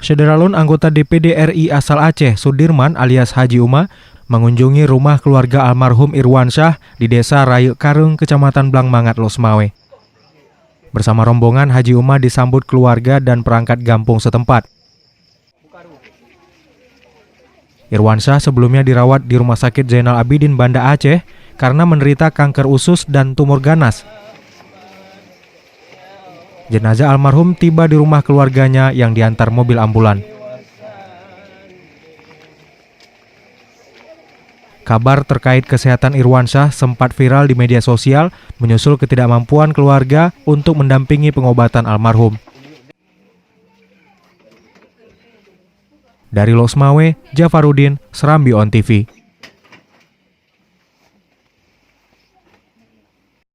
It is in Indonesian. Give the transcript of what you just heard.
Syederalun anggota DPD RI asal Aceh, Sudirman alias Haji Uma, mengunjungi rumah keluarga almarhum Irwansyah di Desa Rayuk Karung, Kecamatan Blangmangat, Losmawe. Bersama rombongan, Haji Uma disambut keluarga dan perangkat kampung setempat. Irwansyah sebelumnya dirawat di Rumah Sakit Zainal Abidin, Banda Aceh karena menderita kanker usus dan tumor ganas. Jenazah almarhum tiba di rumah keluarganya yang diantar mobil ambulan. Kabar terkait kesehatan Irwansyah sempat viral di media sosial menyusul ketidakmampuan keluarga untuk mendampingi pengobatan almarhum. Dari Losmawe, Jafarudin, Serambi On TV.